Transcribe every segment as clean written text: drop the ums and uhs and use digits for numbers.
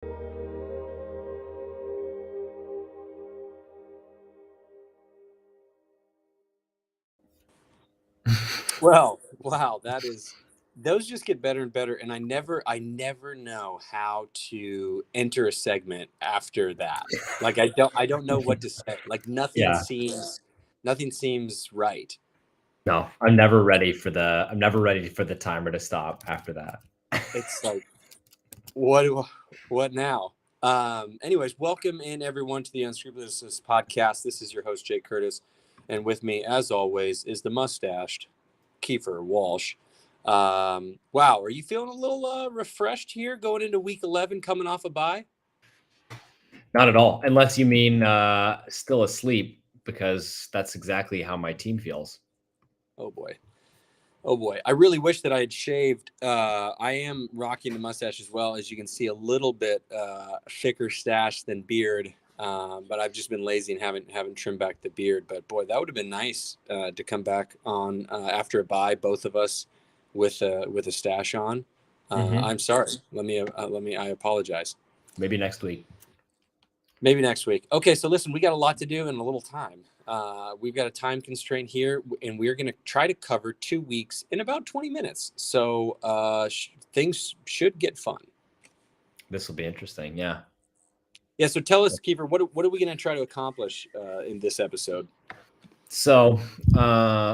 Well, wow, those just get better and better, and I never know how to enter a segment after that. Like I don't know what to say. Like Yeah. nothing seems right. No, I'm never ready for the timer to stop after that. It's like what now? Anyways, welcome in everyone to the Unscrupulousness podcast. This is your host Jake Curtis, and with me, as always, is the mustached Keifer Walsh. Wow, are you feeling a little refreshed here going into week 11, coming off a bye? Not at all, unless you mean still asleep, because that's exactly how my team feels. Oh boy, I really wish that I had shaved. I am rocking the mustache as well, as you can see, a little bit thicker stash than beard. But I've just been lazy and haven't trimmed back the beard. But boy, that would have been nice to come back on after a bye, both of us with a stash on. I'm sorry. I apologize. Maybe next week. Maybe next week. Okay, so listen, we got a lot to do in a little time. We've got a time constraint here, and we're going to try to cover 2 weeks in about 20 minutes. So things should get fun. This will be interesting. Yeah. Yeah. So tell us, Keifer, what are we going to try to accomplish in this episode? So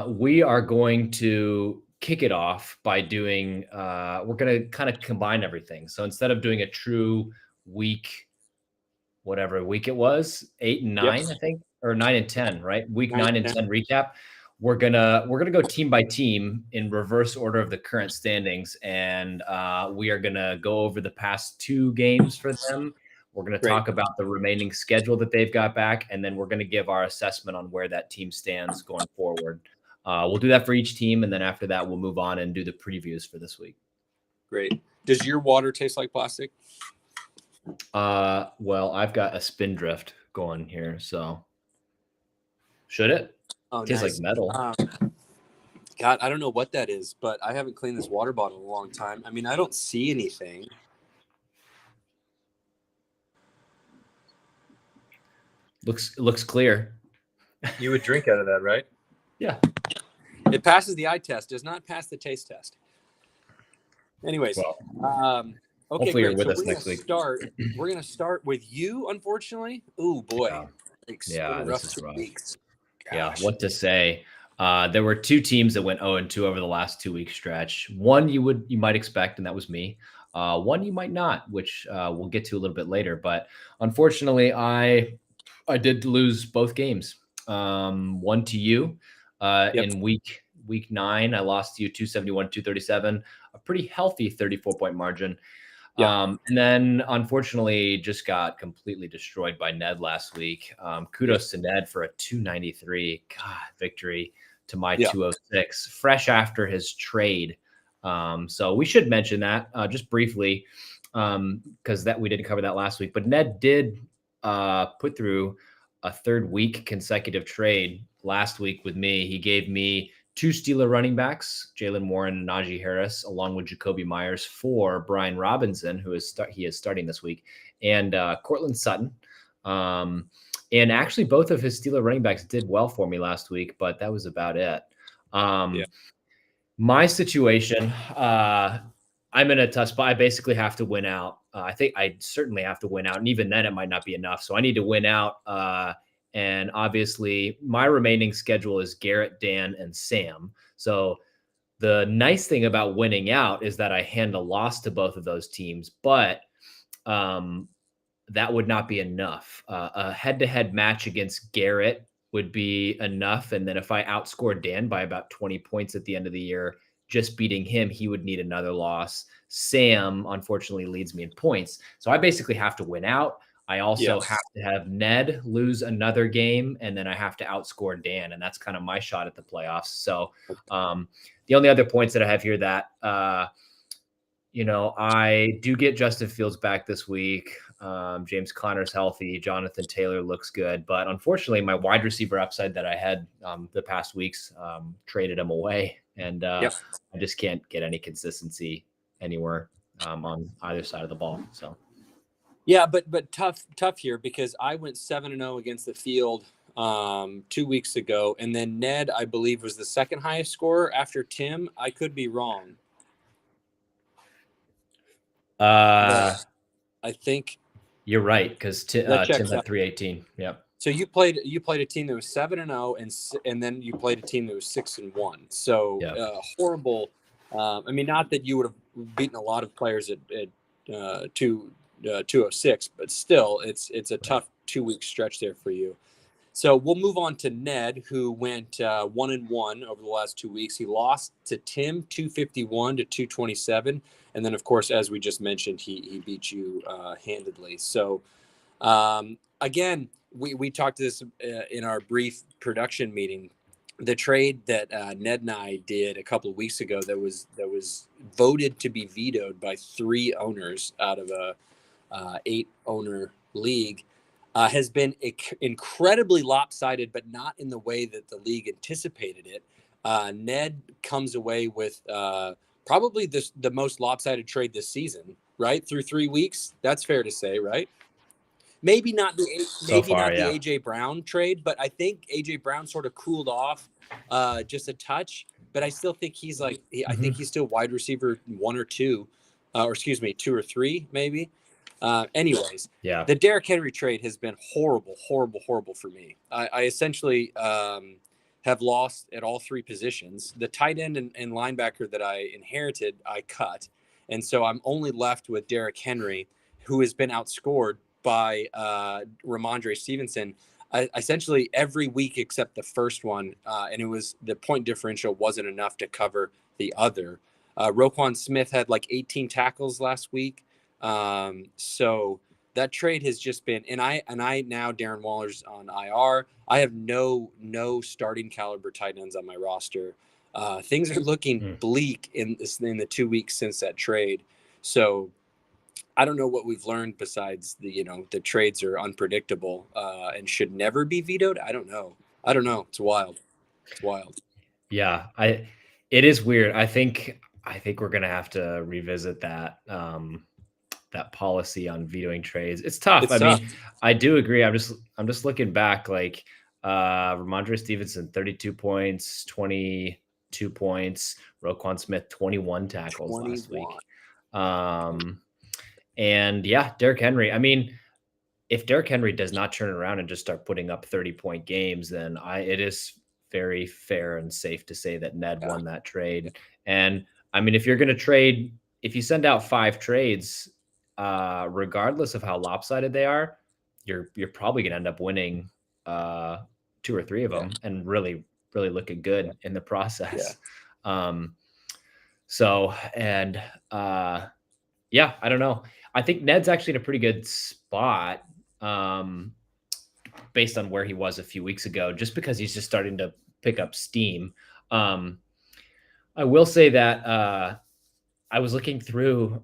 we are going to kick it off by doing, we're going to kind of combine everything. So instead of doing a true week, whatever week it was, 8 and 9, yep. I think, or 9 and 10, right? Week 9 and 10 recap. We're gonna go team by team in reverse order of the current standings, and we are gonna go over the past 2 games for them. We're gonna talk about the remaining schedule that they've got back, and then we're gonna give our assessment on where that team stands going forward. We'll do that for each team, and then after that, we'll move on and do the previews for this week. Great. Does your water taste like plastic? Well, I've got a Spindrift going here, so should it? Oh, tastes nice. like metal. God, I don't know what that is, but I haven't cleaned this water bottle in a long time. I mean, I don't see anything. Looks clear. You would drink out of that, right? Yeah. It passes the eye test, does not pass the taste test. Anyways, well, okay, hopefully great. You're with so us next week. We're gonna start with you, unfortunately. Oh boy. Yeah, rough this is 2 rough. weeks. Yeah, what to say? There were 2 teams that went 0-2 over the last 2-week stretch. One you might expect, and that was me. One you might not, which we'll get to a little bit later. But unfortunately, I did lose both games. One to you in week 9. I lost to you 271-237, a pretty healthy 34-point margin. And then unfortunately just got completely destroyed by Ned last week. Kudos to Ned for a 293 victory to my 206, fresh after his trade. So we should mention that just briefly because we didn't cover that last week. But Ned did put through a 3rd week consecutive trade last week with me. He gave me 2 Steeler running backs, Jalen Warren and Najee Harris, along with Jacoby Myers, for Brian Robinson, who is starting this week, and Cortland Sutton. And actually, both of his Steeler running backs did well for me last week, but that was about it. My situation, I'm in a tough spot. I basically have to win out. I think I certainly have to win out, and even then, it might not be enough. So I need to win out. And obviously, my remaining schedule is Garrett, Dan, and Sam. So the nice thing about winning out is that I hand a loss to both of those teams, but that would not be enough. A head-to-head match against Garrett would be enough. And then if I outscored Dan by about 20 points at the end of the year, just beating him, he would need another loss. Sam, unfortunately, leads me in points. So I basically have to win out. I also have to have Ned lose another game, and then I have to outscore Dan, and that's kind of my shot at the playoffs. So the only other points that I have here that, I do get Justin Fields back this week. James Conner's healthy. Jonathan Taylor looks good. But unfortunately, my wide receiver upside that I had the past weeks traded him away, and I just can't get any consistency anywhere on either side of the ball. So. Yeah, but tough here because I went 7-0 against the field 2 weeks ago, and then Ned, I believe, was the second highest scorer after Tim. I could be wrong, but I think You're right, because that Tim checks had out. 318. Yep. So you played a team that was 7-0, and then you played a team that was 6-1. So Yeah. horrible. I mean, not that you would have beaten a lot of players at 206, but still, it's a tough 2-week stretch there for you. So we'll move on to Ned, who went 1-1 over the last 2 weeks. He lost to Tim 251 to 227, and then of course, as we just mentioned, he beat you handedly. So again, we talked to this in our brief production meeting. The trade that Ned and I did a couple of weeks ago that was voted to be vetoed by 3 owners out of a 8-owner league has been incredibly lopsided, but not in the way that the league anticipated it. Ned comes away with probably the most lopsided trade this season, right? Through 3 weeks. That's fair to say, right? Maybe not the AJ Brown trade, but I think AJ Brown sort of cooled off just a touch. But I still think he's like, I think he's still wide receiver 1 or 2, or excuse me, 2 or 3 maybe. Anyways, the Derrick Henry trade has been horrible for me. I essentially have lost at all 3 positions. The tight end and linebacker that I inherited, I cut, and so I'm only left with Derrick Henry, who has been outscored by Ramondre Stevenson essentially every week except the first one, and it was the point differential wasn't enough to cover the other. Roquan Smith had like 18 tackles last week, so that trade has just been. And I now Darren Waller's on IR. I have no starting caliber tight ends on my roster. Things are looking bleak in the 2 weeks since that trade. So I don't know what we've learned besides the trades are unpredictable and should never be vetoed. I don't know. It's wild. Yeah, it is weird. I think we're gonna have to revisit that that policy on vetoing trades. It's tough. I mean, I do agree. I'm just looking back, like Ramondre Stevenson, 32 points, 22 points, Roquan Smith, 21 tackles last week. And yeah, Derrick Henry. I mean, if Derrick Henry does not turn around and just start putting up 30-point games, then it is very fair and safe to say that Ned won that trade. And I mean, if you're going to trade, if you send out 5 trades, regardless of how lopsided they are, you're probably going to end up winning 2 or 3 of them and really looking good in the process. So, and yeah, I don't know. I think Ned's actually in a pretty good spot based on where he was a few weeks ago, just because he's just starting to pick up steam. I will say that I was looking through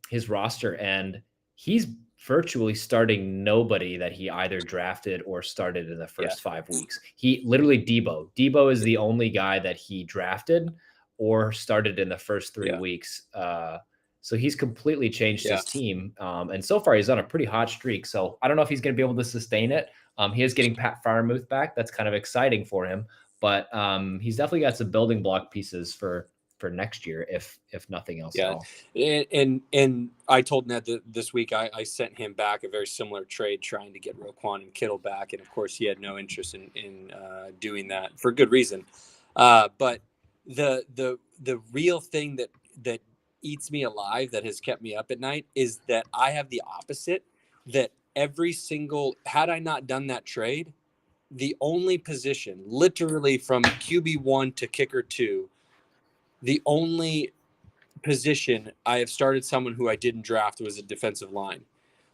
his roster, and he's virtually starting nobody that he either drafted or started in the first 5 weeks. He literally Debo is the only guy that he drafted or started in the first 3 weeks. So he's completely changed his team. And so far he's on a pretty hot streak. So I don't know if he's going to be able to sustain it. He is getting Pat Freiermuth back. That's kind of exciting for him, but he's definitely got some building block pieces for next year, if nothing else at all. And I told Ned that this week I sent him back a very similar trade trying to get Roquan and Kittle back. And of course he had no interest in doing that for good reason. But the real thing that eats me alive, that has kept me up at night, is that I have the opposite, that every single, had I not done that trade, the only position literally from QB1 to kicker 2, the only position I have started someone who I didn't draft was a defensive line.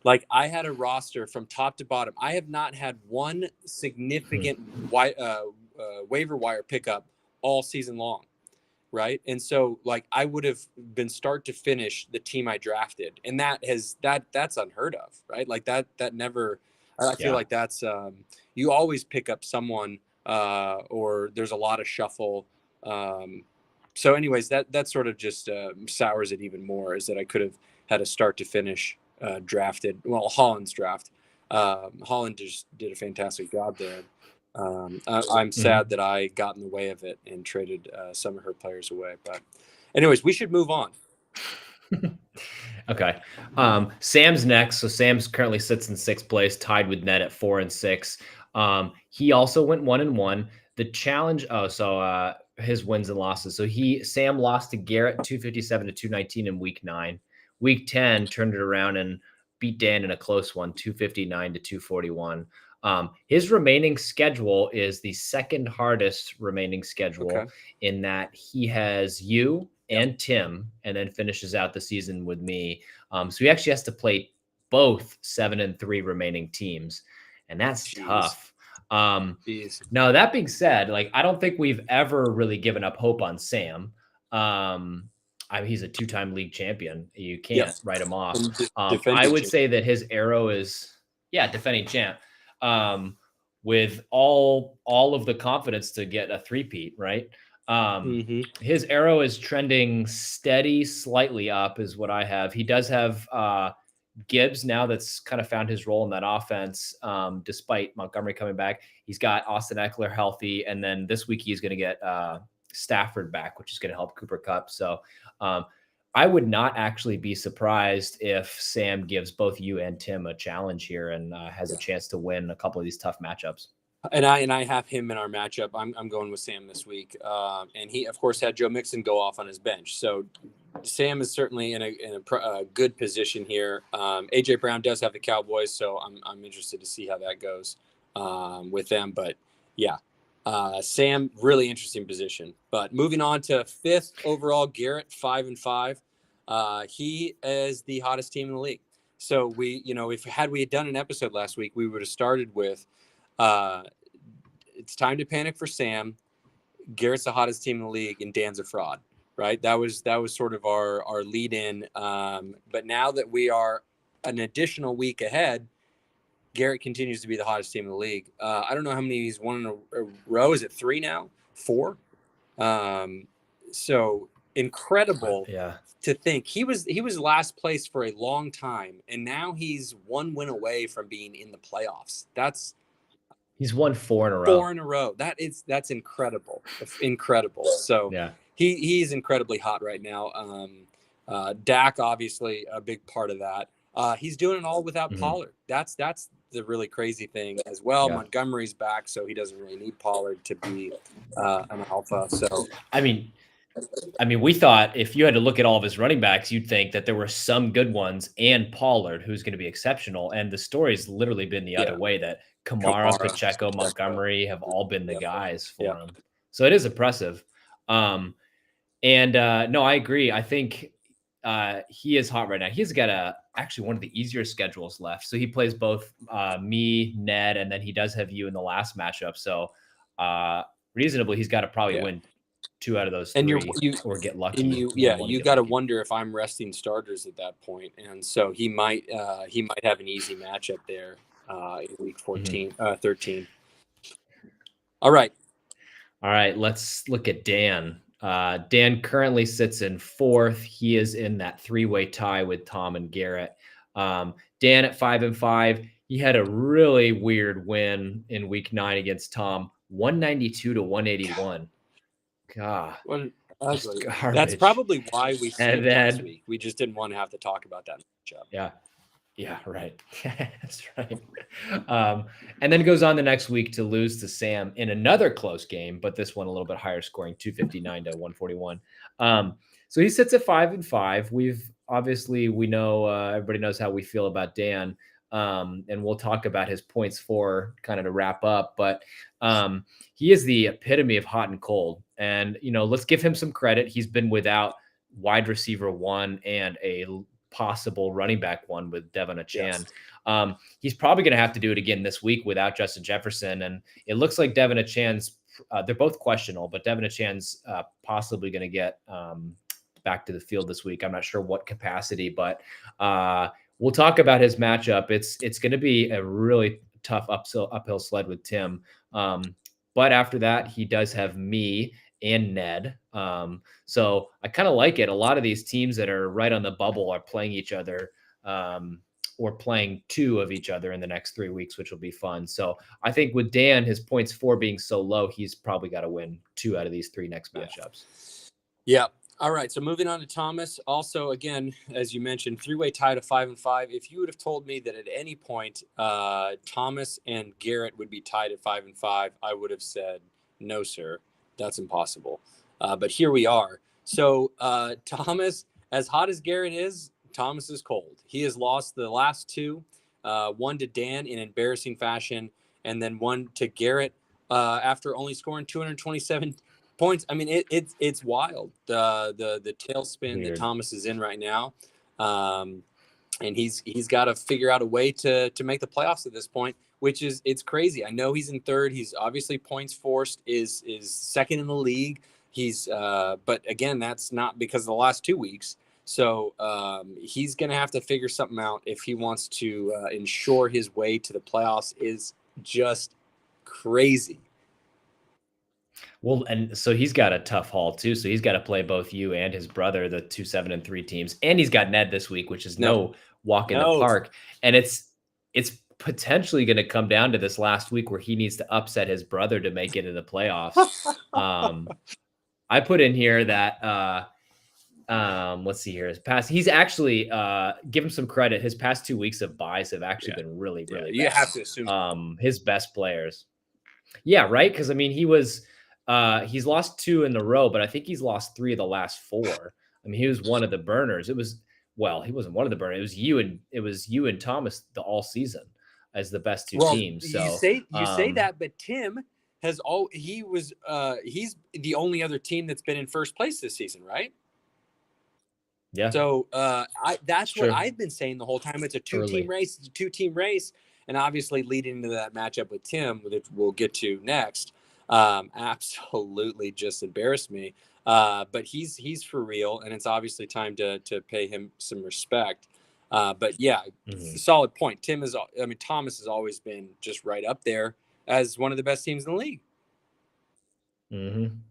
Like, I had a roster from top to bottom. I have not had one significant waiver wire pickup all season long. Right. And so, like, I would have been start to finish the team I drafted. And that's unheard of. Right. Like that never, I feel like that's, you always pick up someone or there's a lot of shuffle. So anyways, that sort of just sours it even more, is that I could have had a start to finish drafted. Well, Holland's draft. Holland just did a fantastic job there. I'm sad that I got in the way of it and traded some of her players away. But anyways, we should move on. Okay. Sam's next. So Sam's currently sits in 6th place, tied with Ned at 4 and 6. He also went 1 and 1. The challenge. His wins and losses. So Sam lost to Garrett 257 to 219 in week 9. Week 10 turned it around and beat Dan in a close one, 259 to 241. His remaining schedule is the second hardest remaining schedule in that he has you and Tim, and then finishes out the season with me. So he actually has to play both 7 and 3 remaining teams, and that's tough. Now, that being said, like, I don't think we've ever really given up hope on Sam. He's a 2-time league champion. You can't write him off. I would say that his arrow is, defending champ, with all of the confidence to get a 3-peat, right? His arrow is trending steady, slightly up is what I have. He does have Gibbs now that's kind of found his role in that offense, despite Montgomery coming back. He's got Austin Eckler healthy, and then this week he's going to get Stafford back, which is going to help Cooper Kupp. So I would not actually be surprised if Sam gives both you and Tim a challenge here and has a chance to win a couple of these tough matchups. And I have him in our matchup. I'm going with Sam this week, and he of course had Joe Mixon go off on his bench. So Sam is certainly in a good position here. AJ Brown does have the Cowboys, so I'm interested to see how that goes with them. But yeah, Sam, really interesting position. But moving on to 5th overall, Garrett 5 and 5. He is the hottest team in the league. So we had done an episode last week, we would have started with. It's time to panic for Sam. Garrett's the hottest team in the league, and Dan's a fraud, right? That was sort of our lead in. But now that we are an additional week ahead, Garrett continues to be the hottest team in the league. I don't know how many he's won in a row. Is it 3 now? 4? So incredible to think he was last place for a long time, and now he's 1 win away from being in the playoffs. He's won 4 in a row. 4 in a row. That's incredible. Incredible. So he's incredibly hot right now. Dak, obviously a big part of that. He's doing it all without Pollard. That's the really crazy thing as well. Montgomery's back, so he doesn't really need Pollard to be an alpha. So I mean, we thought if you had to look at all of his running backs, you'd think that there were some good ones and Pollard, who's going to be exceptional. And the story's literally been the other way, that Kamara, Pacheco, Montgomery have all been the guys for him. So it is impressive. No, I agree. I think he is hot right now. He's got actually one of the easier schedules left. So he plays both me, Ned, and then he does have you in the last matchup. So reasonably, he's got to probably win 2 out of those 3 or get lucky. And you got to wonder if I'm resting starters at that point. And so he might have an easy matchup there in week 13. All right. Let's look at Dan. Dan currently sits in 4th. He is in that 3-way tie with Tom and Garrett. Dan at 5 and 5. He had a really weird win in week 9 against Tom, 192 to 181. God, that's probably why we skipped last week. We just didn't want to have to talk about that matchup. Yeah, right. That's right. And then it goes on the next week to lose to Sam in another close game, but this one a little bit higher scoring, 259 to 141. So he sits at 5 and 5. We know everybody knows how we feel about Dan. And we'll talk about his points for kind of to wrap up, but he is the epitome of hot and cold. And, let's give him some credit. He's been without wide receiver 1 and a possible running back 1 with Devon Achane. He's probably going to have to do it again this week without Justin Jefferson. And it looks like Devon Achane's, they're both questionable, but Devon Achane's possibly going to get back to the field this week. I'm not sure what capacity, but we'll talk about his matchup. It's going to be a really tough uphill sled with Tim. But after that, he does have me and Ned. So I kind of like it. A lot of these teams that are right on the bubble are playing each other or playing 2 of each other in the next 3 weeks, which will be fun. So I think with Dan, his points for being so low, he's probably got to win 2 out of these 3 next matchups. Yeah. All right. So moving on to Thomas. Also, again, as you mentioned, 3-way tie to 5-5. If you would have told me that at any point Thomas and Garrett would be tied at 5-5, I would have said, no, sir, that's impossible. But here we are. So Thomas, as hot as Garrett is, Thomas is cold. He has lost the last 2, one to Dan in embarrassing fashion, and then one to Garrett after only scoring 227 points. I mean, it's wild. The tailspin that Thomas is in right now, and he's got to figure out a way to make the playoffs at this point, which is it's crazy. I know he's in 3rd. He's obviously points forced is 2nd in the league. He's but again, that's not because of the last 2 weeks. So he's going to have to figure something out if he wants to ensure his way to the playoffs. Is just crazy. Well, and so he's got a tough haul too. So he's got to play both you and his brother, the 2, 7, and 3 teams, and he's got Ned this week, which is no walk in the park. And it's potentially going to come down to this last week where he needs to upset his brother to make it in the playoffs. I put in here that let's see here. He's actually give him some credit. His past 2 weeks of buys have actually been really bad. You have to assume his best players. Yeah, right. Because I mean, he's lost 2 in a row, but I think he's lost 3 of the last 4. I mean, he was one of the burners. He wasn't one of the burners. It was you and Thomas all season as the best 2 teams. So you say that, but Tim he's the only other team that's been in first place this season, right? Yeah. So that's what I've been saying the whole time. It's a 2-team race. It's a 2-team race. And obviously leading into that matchup with Tim, which we'll get to next, absolutely just embarrassed me. But he's for real, and it's obviously time to pay him some respect. But yeah, solid point. Thomas has always been just right up there as one of the best teams in the league.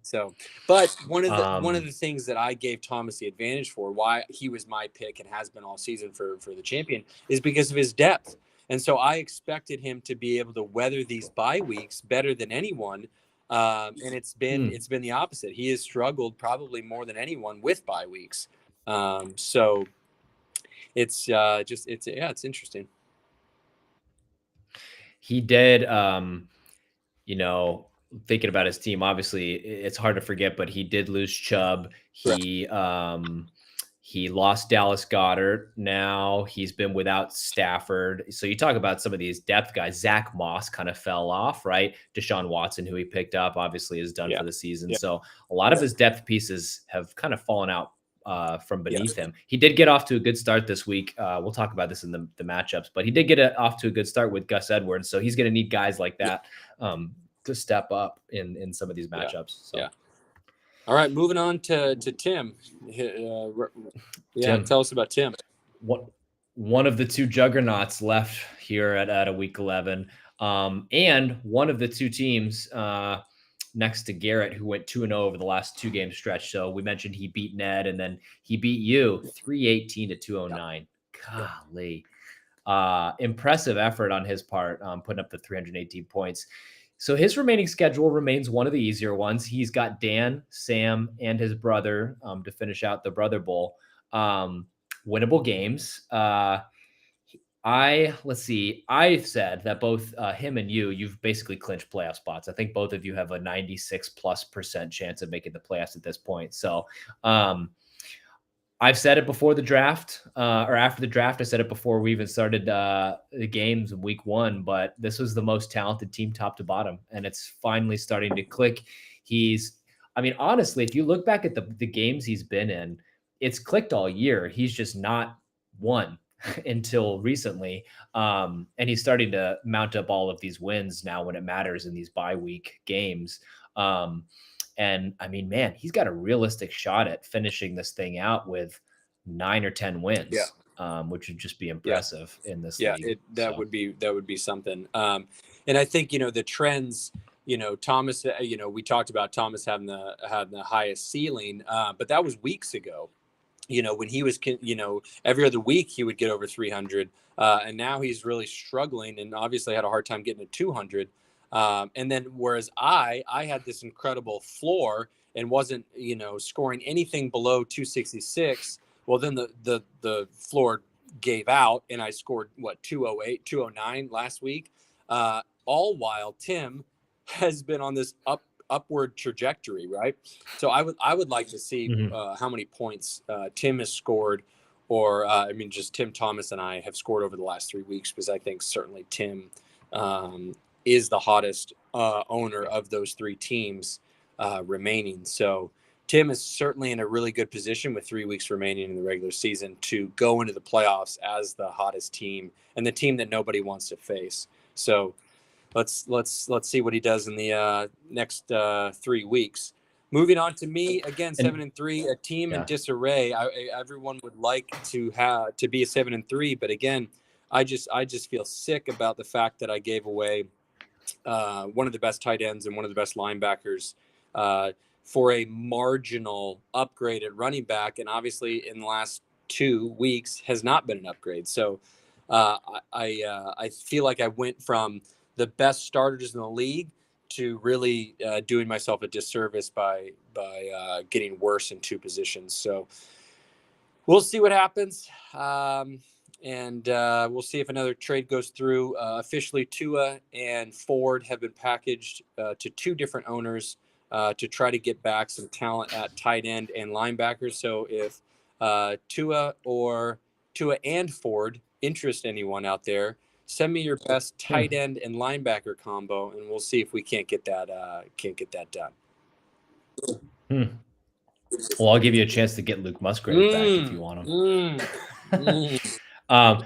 So, but one of the things that I gave Thomas the advantage for, why he was my pick and has been all season for the champion, is because of his depth. And so I expected him to be able to weather these bye weeks better than anyone. And it's been the opposite. He has struggled probably more than anyone with bye weeks. So it's it's interesting. He did, thinking about his team, obviously it's hard to forget, but he did lose Chubb. He lost Dallas Goedert. Now he's been without Stafford. So you talk about some of these depth guys. Zach Moss kind of fell off, right? Deshaun Watson, who he picked up, obviously is done for the season. So a lot of his depth pieces have kind of fallen out from beneath him. He did get off to a good start this week. We'll talk about this in the matchups, but he did get off to a good start with Gus Edwards. So he's going to need guys like that to step up in some of these matchups. So. All right, moving on to Tim. Tim, tell us about Tim. One of the 2 juggernauts left here at a week 11, and one of the 2 teams next to Garrett who went 2-0 over the last 2 game stretch. So we mentioned he beat Ned, and then he beat you 318 to 209. Golly, impressive effort on his part, putting up the 318 points. So his remaining schedule remains one of the easier ones. He's got Dan, Sam, and his brother to finish out the Brother Bowl. Winnable games. I've said that both him and you've basically clinched playoff spots. I think both of you have a 96+% chance of making the playoffs at this point. So I've said it before the draft or after the draft. I said it before we even started the games in week 1, but this was the most talented team top to bottom, and it's finally starting to click. Honestly, if you look back at the games he's been in, it's clicked all year. He's just not won until recently. And he's starting to mount up all of these wins now when it matters in these bye week games. And I mean, man, he's got a realistic shot at finishing this thing out with 9 or 10 wins, which would just be impressive in this league. That would be something. And I think, the trends, Thomas, we talked about Thomas having the highest ceiling, but that was weeks ago. when he was, every other week he would get over 300. And now he's really struggling and obviously had a hard time getting to 200. And then whereas I had this incredible floor and wasn't, scoring anything below 266. Well, then the floor gave out and I scored 208, 209 last week. All while Tim has been on this upward trajectory, right? So I would like to see how many points Tim has scored, or just Tim Thomas and I have scored over the last 3 weeks, because I think certainly Tim is the hottest owner of those 3 teams remaining. So Tim is certainly in a really good position with 3 weeks remaining in the regular season to go into the playoffs as the hottest team and the team that nobody wants to face. So let's see what he does in the next 3 weeks. Moving on to me, again, 7-3, a team in disarray. Everyone would like to be a 7-3, but again, I just feel sick about the fact that I gave away one of the best tight ends and one of the best linebackers for a marginal upgrade at running back, and obviously in the last 2 weeks has not been an upgrade. So I feel like I went from the best starters in the league to really doing myself a disservice by getting worse in 2 positions. So we'll see what happens. And we'll see if another trade goes through. Officially, Tua and Ford have been packaged to 2 different owners to try to get back some talent at tight end and linebackers. So if Tua and Ford interest anyone out there, send me your best tight end and linebacker combo, and we'll see if we can't get that done. Well, I'll give you a chance to get Luke Musgrave back if you want him.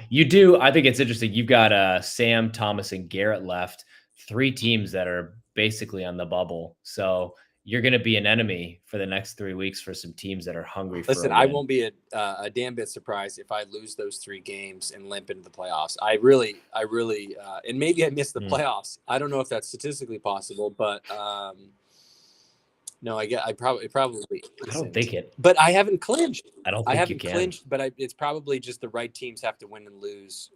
You do. I think it's interesting. You've got Sam, Thomas, and Garrett left. 3 teams that are basically on the bubble. So you're going to be an enemy for the next 3 weeks for some teams that are hungry for Listen, I won't be a damn bit surprised if I lose those 3 games and limp into the playoffs. I really, and maybe I miss the playoffs. I don't know if that's statistically possible, but no, I probably. I don't think it. But I haven't clinched. I don't think I haven't you can. clinched, but it's probably just the right teams have to win and lose.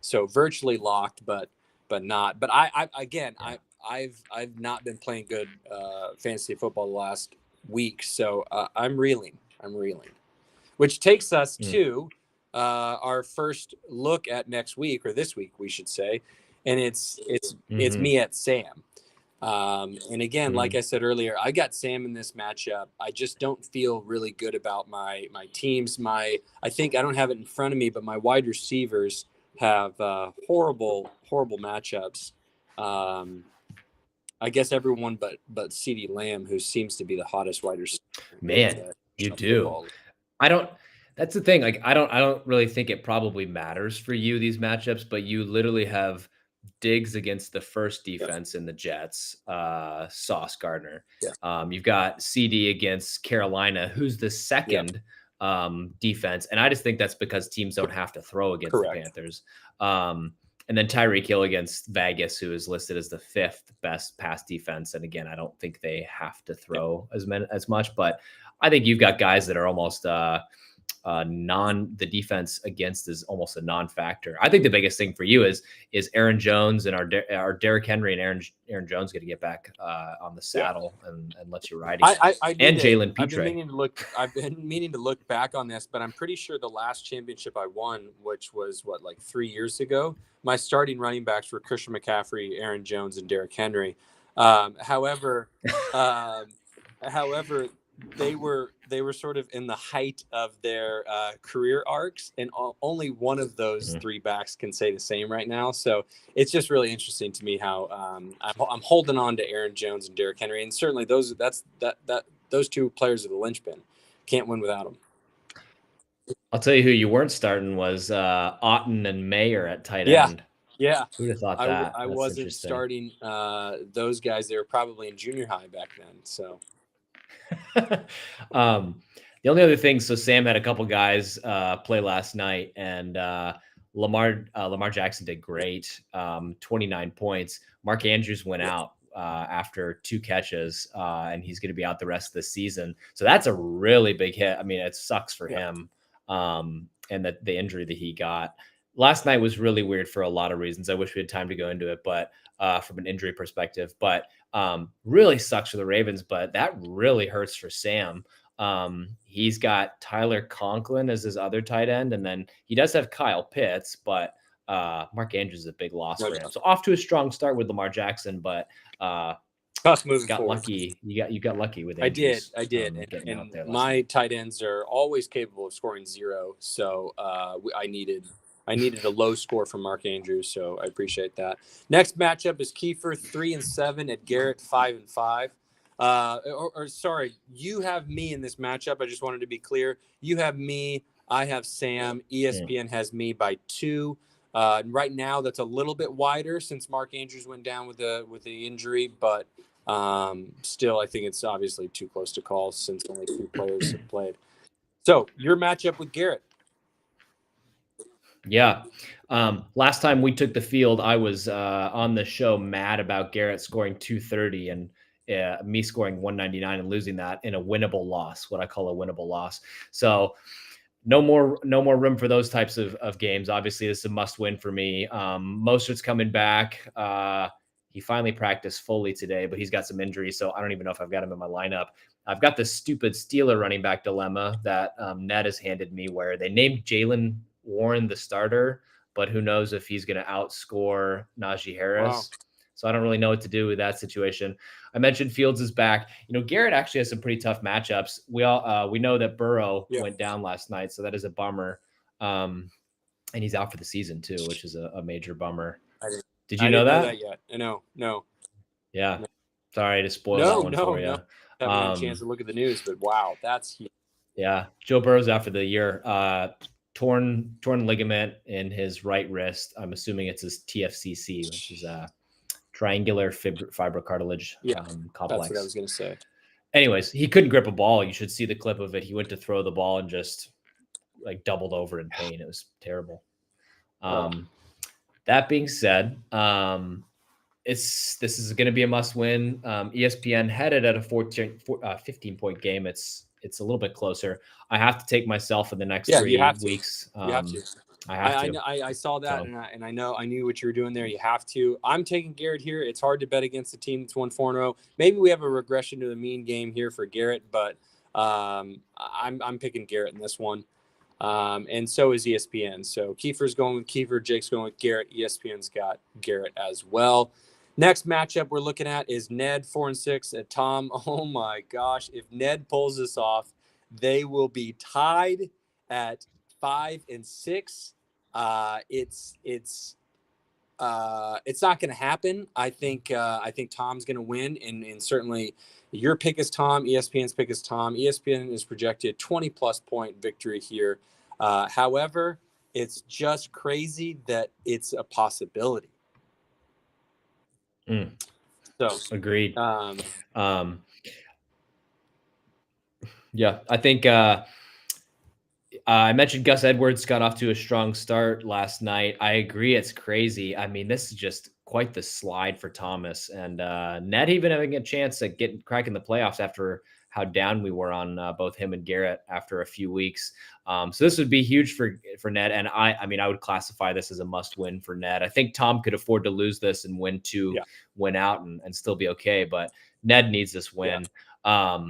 So virtually locked, but not. But I've not been playing good fantasy football the last week, so I'm reeling, which takes us to our first look at next week, or this week, we should say, and it's me at Sam. And again, like I said earlier, I got Sam in this matchup. I just don't feel really good about my teams. I think I don't have it in front of me, but my wide receivers have horrible matchups. I guess everyone but CeeDee Lamb, who seems to be the hottest wide receiver. Man, you do. That's the thing. Like, I don't really think it probably matters for you, these matchups, but you literally have Diggs against the first defense in the Jets, Sauce Gardner. You've got CD against Carolina, who's the second defense. And I just think that's because teams don't have to throw against the Panthers. And then Tyreek Hill against Vegas, who is listed as the 5th best pass defense. And again, I don't think they have to throw as much, but I think you've got guys that are almost the defense against is almost a non-factor. I think the biggest thing for you is Aaron Jones and our Derrick Henry and Aaron Jones going to get back on the saddle and let you ride. And Jalen Petre. I've been meaning to look back on this, but I'm pretty sure the last championship I won, which was 3 years ago, my starting running backs were Christian McCaffrey, Aaron Jones, and Derrick Henry. However, they were sort of in the height of their career arcs, and only one of those 3 backs can say the same right now. So it's just really interesting to me how I'm holding on to Aaron Jones and Derrick Henry, and certainly those 2 players are the linchpin. Can't win without them. I'll tell you who you weren't starting was Otten and Mayer at tight end. Yeah. Who'd have thought that? I wasn't starting those guys. They were probably in junior high back then. So. The only other thing, so Sam had a couple guys play last night, and Lamar Jackson did great, 29 points. Mark Andrews went out. after 2 catches, and he's going to be out the rest of the season. So that's a really big hit. I mean, it sucks for him, and that the injury that he got last night was really weird for a lot of reasons. I wish we had time to go into it, but from an injury perspective, but really sucks for the Ravens. But that really hurts for Sam. He's got Tyler Conklin as his other tight end, and then he does have Kyle Pitts, but Mark Andrews is a big loss for him. So off to a strong start with Lamar Jackson, but tough moving got forward. lucky. You got lucky with Andrews. I did. And my tight ends are always capable of scoring 0. So I needed a low score from Mark Andrews. So I appreciate that. Next matchup is Keifer 3-7 at Garrett 5-5. Sorry, you have me in this matchup. I just wanted to be clear. You have me. I have Sam. ESPN has me by 2. Right now, that's a little bit wider since Mark Andrews went down with the injury, but still, I think it's obviously too close to call since only 2 players have played. So your matchup with Garrett. Yeah. Last time we took the field, I was on the show mad about Garrett scoring 230 and me scoring 199 and losing that in a winnable loss, what I call a winnable loss. So no more room for those types of games. Obviously, this is a must win for me. Mostert's coming back. He finally practiced fully today, but he's got some injuries, so I don't even know if I've got him in my lineup. I've got this stupid Steeler running back dilemma that Ned has handed me, where they named Jalen Warren the starter, but who knows if he's going to outscore Najee Harris. Wow. So I don't really know what to do with that situation. I mentioned Fields is back. Garrett actually has some pretty tough matchups. We know that Burrow went down last night, so that is a bummer. And he's out for the season too, which is a major bummer. Did you know that? I didn't know that yet. No. Yeah. Sorry to spoil that one for you. No. I haven't had a chance to look at the news, but wow, that's huge. Yeah. Joe Burrow's out for the year. Torn ligament in his right wrist. I'm assuming it's his TFCC, which is triangular fibrocartilage complex. That's what I was going to say. Anyways, he couldn't grip a ball. You should see the clip of it. He went to throw the ball and just doubled over in pain. It was terrible. That being said, this is going to be a must win. ESPN headed at a 15-point game. It's a little bit closer. I have to take myself in the next 3 weeks. You have to. I saw that, and I knew what you were doing there. You have to. I'm taking Garrett here. It's hard to bet against a team that's won 4-0. Maybe we have a regression to the mean game here for Garrett, but I'm picking Garrett in this one. And so is ESPN. So Keifer's going with Keifer, Jake's going with Garrett. ESPN's got Garrett as well. Next matchup we're looking at is Ned 4-6 at Tom. Oh my gosh. If Ned pulls this off, they will be tied at 5-6. It's not going to happen. I think Tom's going to win, and certainly your pick is Tom. ESPN's pick is Tom. ESPN is projected 20+ point victory here. However, it's just crazy that it's a possibility. So agreed. Yeah, I think I mentioned Gus Edwards got off to a strong start last night. I agree. It's crazy. I mean, this is just quite the slide for Thomas, and Ned even having a chance at cracking the playoffs after how down we were on both him and Garrett after a few weeks. So this would be huge for Ned. And I mean, I would classify this as a must win for Ned. I think Tom could afford to lose this and win out and still be okay. But Ned needs this win. Yeah.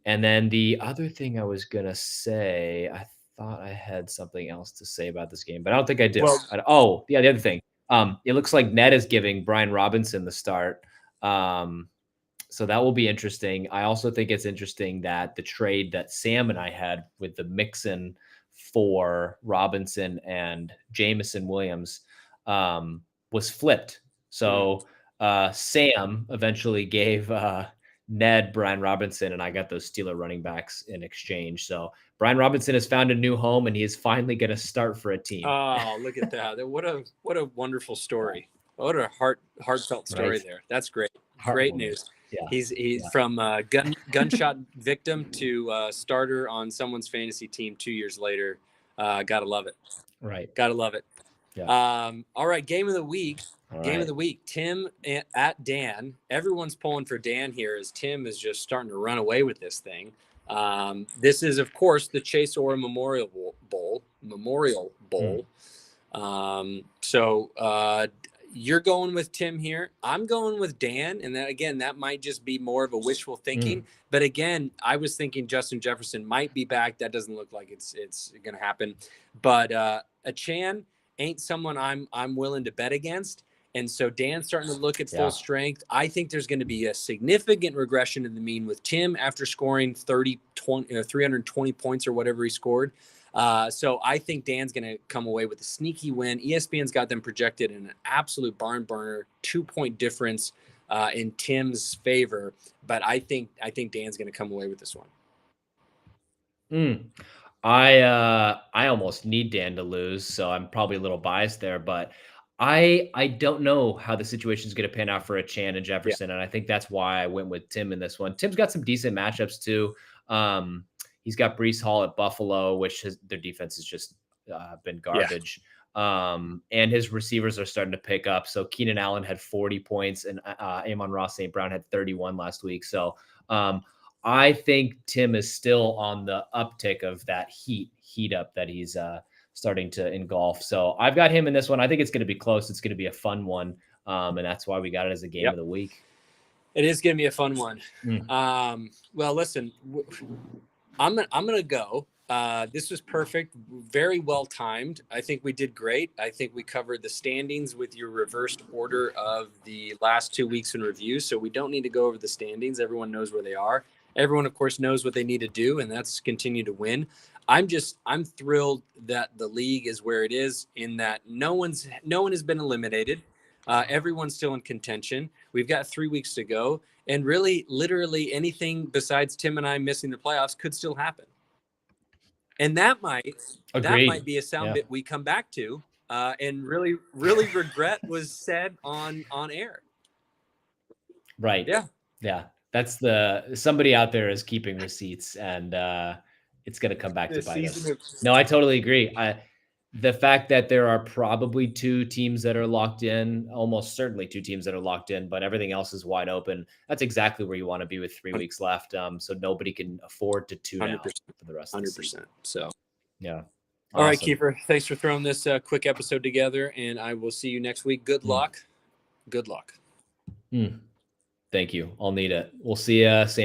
And then the other thing I was going to say, I thought I had something else to say about this game, but I don't think I do. The other thing. It looks like Ned is giving Brian Robinson the start. So that will be interesting. I also think it's interesting that the trade that Sam and I had with the Mixon for Robinson and Jameson Williams was flipped. So Sam eventually gave Ned Brian Robinson, and I got those Steeler running backs in exchange. So Brian Robinson has found a new home, and he is finally going to start for a team. Oh, look at that. What a wonderful story. What a heartfelt story there. That's great. Great news. Yeah. He's from gunshot victim to starter on someone's fantasy team 2 years later. Gotta love it. Right. Gotta love it. Yeah. All right, game of the week. All Game of right. the week. Tim at Dan. Everyone's pulling for Dan here as Tim is just starting to run away with this thing. This is, of course, the Chase Orr Memorial Bowl. So you're going with Tim here. I'm going with Dan, and that might just be more of a wishful thinking. But again, I was thinking Justin Jefferson might be back. That doesn't look like it's going to happen. But Achane ain't someone I'm willing to bet against. And so Dan's starting to look at full strength. I think there's going to be a significant regression in the mean with Tim after scoring 320 points or whatever he scored. So I think Dan's going to come away with a sneaky win. ESPN's got them projected in an absolute barn burner, 2-point difference in Tim's favor. But I think Dan's going to come away with this one. I almost need Dan to lose, so I'm probably a little biased there, but I don't know how the situation is going to pan out for Achane and Jefferson, and I think that's why I went with Tim in this one. Tim's got some decent matchups too. He's got Breece Hall at Buffalo, which their defense has just been garbage. And his receivers are starting to pick up. So Keenan Allen had 40 points, and Amon-Ra St. Brown had 31 last week. So I think Tim is still on the uptick of that heat up that he's starting to engulf. So I've got him in this one. I think it's going to be close. It's going to be a fun one. And that's why we got it as a game of the week. It is going to be a fun one. Well, listen, I'm going to go. This was perfect. Very well timed. I think we did great. I think we covered the standings with your reversed order of the last 2 weeks in review. So we don't need to go over the standings. Everyone knows where they are. Everyone, of course, knows what they need to do, and that's continue to win. I'm thrilled that the league is where it is, in that no one has been eliminated. Everyone's still in contention. We've got 3 weeks to go, and really, literally anything besides Tim and I missing the playoffs could still happen. And that might be a sound bit we come back to, and really regret was said on air. Right. Yeah. That's somebody out there is keeping receipts, and it's going to come back to bite us. No, I totally agree. The fact that there are probably 2 teams that are locked in, almost certainly 2 teams that are locked in, but everything else is wide open. That's exactly where you want to be with 3 weeks left. So nobody can afford to tune out for the rest of the season. So, yeah. All right, Keifer, thanks for throwing this quick episode together, and I will see you next week. Good luck. Good luck. Thank you. I'll need it. We'll see you. Same